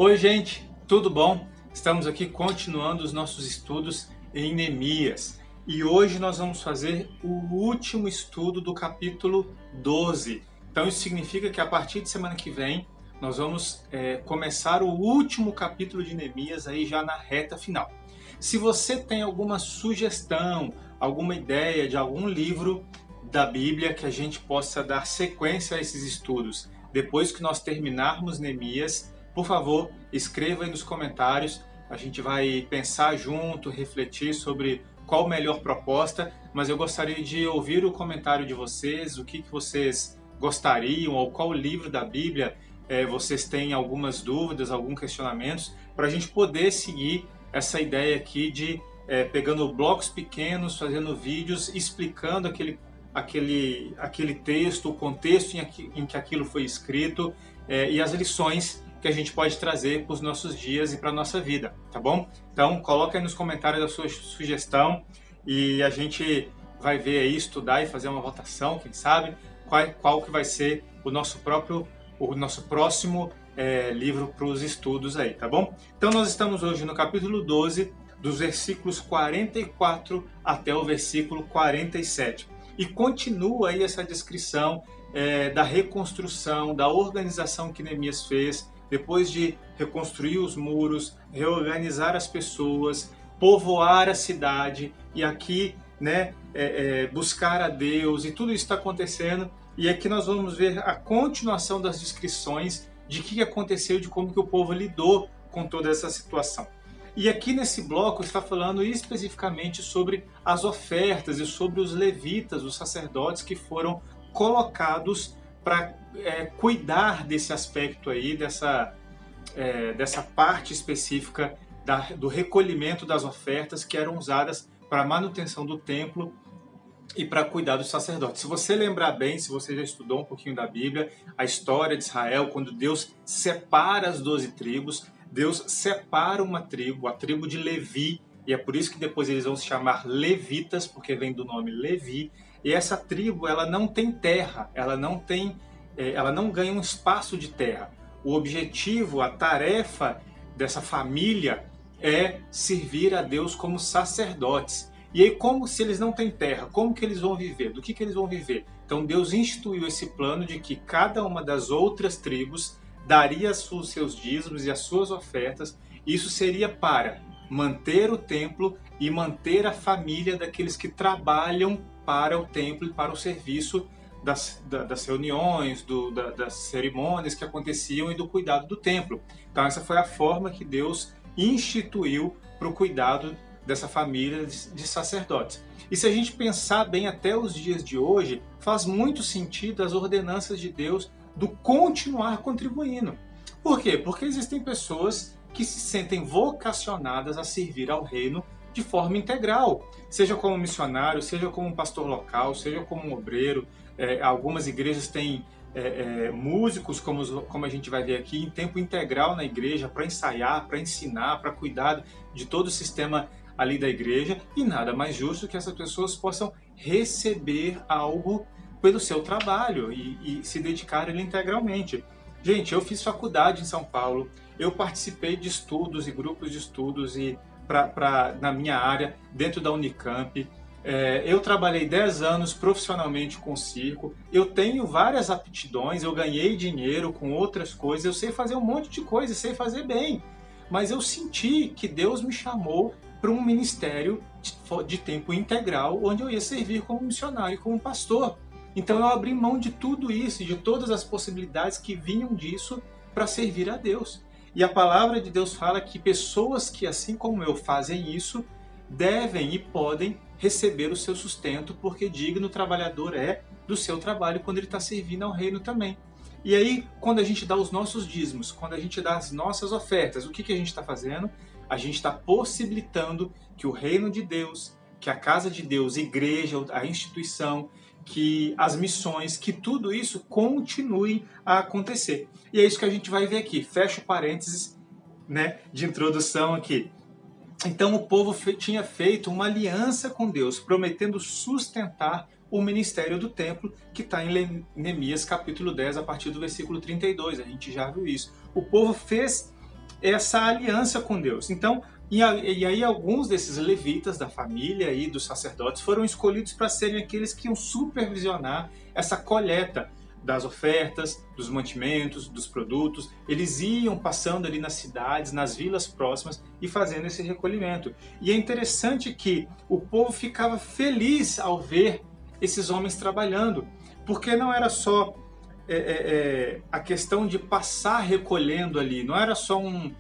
Oi, gente, tudo bom? Estamos aqui continuando os nossos estudos em Neemias e hoje nós vamos fazer o último estudo do capítulo 12. Então isso significa que a partir de semana que vem nós vamos começar o último capítulo de Neemias aí já na reta final. Se você tem alguma sugestão, alguma ideia de algum livro da Bíblia que a gente possa dar sequência a esses estudos depois que nós terminarmos Neemias, por favor, escreva aí nos comentários, a gente vai pensar junto, refletir sobre qual a melhor proposta, mas eu gostaria de ouvir o comentário de vocês, o que vocês gostariam, ou qual livro da Bíblia vocês têm algumas dúvidas, alguns questionamentos, para a gente poder seguir essa ideia aqui de pegando blocos pequenos, fazendo vídeos, explicando aquele texto, o contexto em que aquilo foi escrito e as lições que a gente pode trazer para os nossos dias e para a nossa vida, tá bom? Então, coloca aí nos comentários a sua sugestão e a gente vai ver aí, estudar e fazer uma votação, quem sabe, qual que vai ser o nosso próximo livro para os estudos aí, tá bom? Então, nós estamos hoje no capítulo 12, dos versículos 44 até o versículo 47. E continua aí essa descrição da reconstrução, da organização que Neemias fez, depois de reconstruir os muros, reorganizar as pessoas, povoar a cidade e aqui buscar a Deus, e tudo isso está acontecendo. E aqui nós vamos ver a continuação das descrições de o que aconteceu, de como que o povo lidou com toda essa situação. E aqui nesse bloco está falando especificamente sobre as ofertas e sobre os levitas, os sacerdotes que foram colocados para cuidar desse aspecto aí, dessa parte específica do recolhimento das ofertas que eram usadas para a manutenção do templo e para cuidar dos sacerdotes. Se você lembrar bem, se você já estudou um pouquinho da Bíblia, a história de Israel, quando Deus separa as 12 tribos, Deus separa uma tribo, a tribo de Levi, e é por isso que depois eles vão se chamar levitas, porque vem do nome Levi. E essa tribo, ela não tem terra, ela não ganha um espaço de terra. O objetivo, a tarefa dessa família é servir a Deus como sacerdotes. E aí, como se eles não têm terra, como que eles vão viver? Do que eles vão viver? Então Deus instituiu esse plano de que cada uma das outras tribos daria os seus dízimos e as suas ofertas. Isso seria para manter o templo e manter a família daqueles que trabalham para o templo e para o serviço das reuniões, das cerimônias que aconteciam e do cuidado do templo. Então essa foi a forma que Deus instituiu para o cuidado dessa família de sacerdotes. E se a gente pensar bem até os dias de hoje, faz muito sentido as ordenanças de Deus do continuar contribuindo. Por quê? Porque existem pessoas que se sentem vocacionadas a servir ao reino de forma integral, seja como missionário, seja como um pastor local, seja como um obreiro. Algumas igrejas têm músicos, como a gente vai ver aqui, em tempo integral na igreja, para ensaiar, para ensinar, para cuidar de todo o sistema ali da igreja, e nada mais justo que essas pessoas possam receber algo pelo seu trabalho e se dedicarem integralmente. Gente, eu fiz faculdade em São Paulo, eu participei de estudos e grupos de estudos na minha área, dentro da Unicamp. Eu trabalhei 10 anos profissionalmente com circo, eu tenho várias aptidões, eu ganhei dinheiro com outras coisas, eu sei fazer um monte de coisa, sei fazer bem, mas eu senti que Deus me chamou para um ministério de tempo integral, onde eu ia servir como missionário, como pastor. Então eu abri mão de tudo isso, de todas as possibilidades que vinham disso para servir a Deus. E a palavra de Deus fala que pessoas que, assim como eu, fazem isso, devem e podem receber o seu sustento, porque digno trabalhador é do seu trabalho quando ele está servindo ao reino também. E aí, quando a gente dá os nossos dízimos, quando a gente dá as nossas ofertas, o que a gente está fazendo? A gente está possibilitando que o reino de Deus, que a casa de Deus, a igreja, a instituição, que as missões, que tudo isso continue a acontecer. E é isso que a gente vai ver aqui. Fecha o parênteses, de introdução aqui. Então o povo tinha feito uma aliança com Deus, prometendo sustentar o ministério do templo, que está em Neemias capítulo 10, a partir do versículo 32. A gente já viu isso. O povo fez essa aliança com Deus. Então, e aí alguns desses levitas da família e dos sacerdotes foram escolhidos para serem aqueles que iam supervisionar essa coleta das ofertas, dos mantimentos, dos produtos. Eles iam passando ali nas cidades, nas vilas próximas e fazendo esse recolhimento. E é interessante que o povo ficava feliz ao ver esses homens trabalhando, porque não era só a questão de passar recolhendo ali, não era só um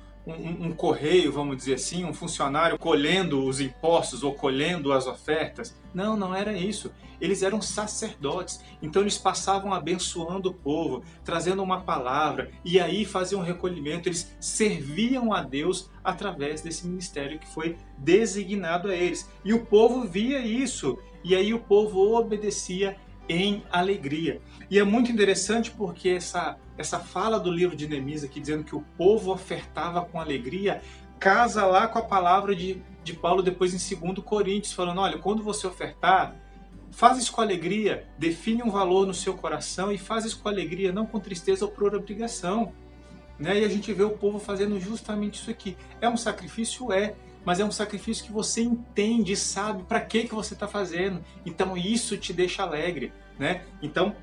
correio, vamos dizer assim, um funcionário colhendo os impostos ou colhendo as ofertas. Não, não era isso. Eles eram sacerdotes, então eles passavam abençoando o povo, trazendo uma palavra, e aí faziam um recolhimento. Eles serviam a Deus através desse ministério que foi designado a eles. E o povo via isso, e aí o povo obedecia em alegria. E é muito interessante porque essa fala do livro de Neemias aqui, dizendo que o povo ofertava com alegria, casa lá com a palavra de Paulo depois em 2 Coríntios, falando, olha, quando você ofertar, faz isso com alegria, define um valor no seu coração e faz isso com alegria, não com tristeza ou por obrigação. Né? E a gente vê o povo fazendo justamente isso aqui. É um sacrifício? É. Mas é um sacrifício que você entende, sabe para que você está fazendo. Então isso te deixa alegre. Né? Então,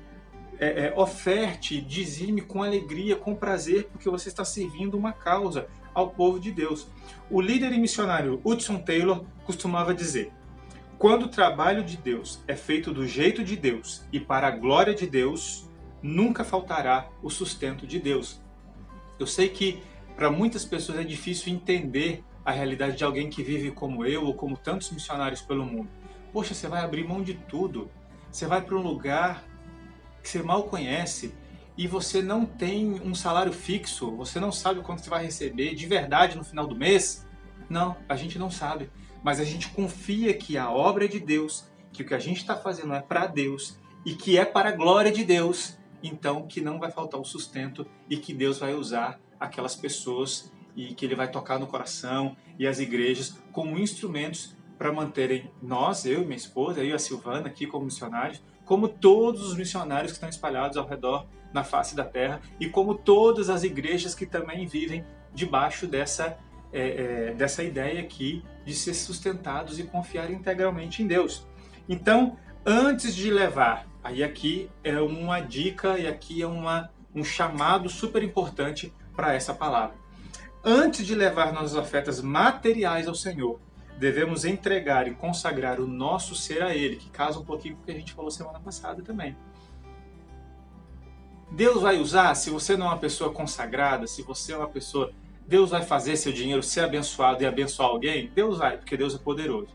oferte, dizime com alegria, com prazer, porque você está servindo uma causa ao povo de Deus. O líder e missionário Hudson Taylor costumava dizer, quando o trabalho de Deus é feito do jeito de Deus e para a glória de Deus, nunca faltará o sustento de Deus. Eu sei que para muitas pessoas é difícil entender a realidade de alguém que vive como eu ou como tantos missionários pelo mundo. Poxa, você vai abrir mão de tudo. Você vai para um lugar que você mal conhece e você não tem um salário fixo, você não sabe quanto você vai receber de verdade no final do mês. Não, a gente não sabe. Mas a gente confia que a obra é de Deus, que o que a gente está fazendo é para Deus e que é para a glória de Deus. Então, que não vai faltar o sustento e que Deus vai usar aquelas pessoas e que Ele vai tocar no coração e as igrejas como instrumentos para manterem nós, eu e minha esposa, eu e a Silvana aqui como missionários, como todos os missionários que estão espalhados ao redor na face da terra e como todas as igrejas que também vivem debaixo dessa ideia aqui de ser sustentados e confiar integralmente em Deus. Então, antes de levar, aí aqui é uma dica e aqui é um chamado super importante para essa palavra. Antes de levar nossas ofertas materiais ao Senhor, devemos entregar e consagrar o nosso ser a Ele, que casa um pouquinho com o que a gente falou semana passada também. Deus vai usar, se você não é uma pessoa consagrada, se você é uma pessoa... Deus vai fazer seu dinheiro ser abençoado e abençoar alguém? Deus vai, porque Deus é poderoso.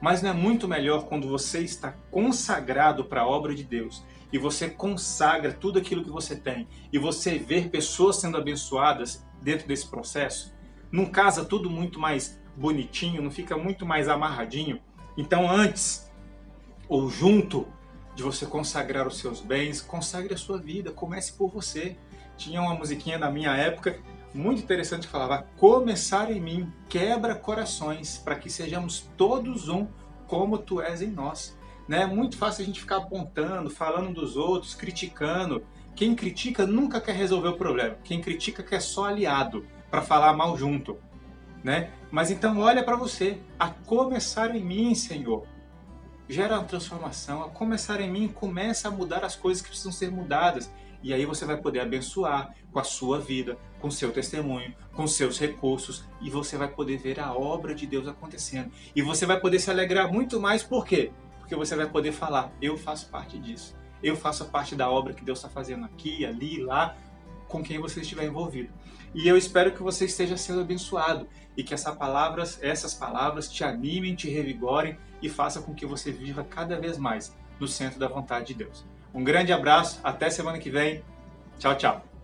Mas não é muito melhor quando você está consagrado para a obra de Deus e você consagra tudo aquilo que você tem e você vê pessoas sendo abençoadas dentro desse processo? Não casa tudo muito mais bonitinho, não fica muito mais amarradinho? Então antes ou junto de você consagrar os seus bens, consagre a sua vida, comece por você. Tinha uma musiquinha da minha época muito interessante que falava, começar em mim quebra corações, para que sejamos todos um como tu és em nós. Né? É muito fácil a gente ficar apontando, falando dos outros, criticando. Quem critica nunca quer resolver o problema. Quem critica quer só aliado, para falar mal junto. Né? Mas então olha para você, a começar em mim, Senhor, gera uma transformação, a começar em mim começa a mudar as coisas que precisam ser mudadas. E aí você vai poder abençoar com a sua vida, com o seu testemunho, com seus recursos, e você vai poder ver a obra de Deus acontecendo. E você vai poder se alegrar muito mais, por quê? Porque você vai poder falar, eu faço parte disso. Eu faço parte da obra que Deus está fazendo aqui, ali, lá, com quem você estiver envolvido. E eu espero que você esteja sendo abençoado e que essas palavras te animem, te revigorem e façam com que você viva cada vez mais no centro da vontade de Deus. Um grande abraço, até semana que vem. Tchau, tchau.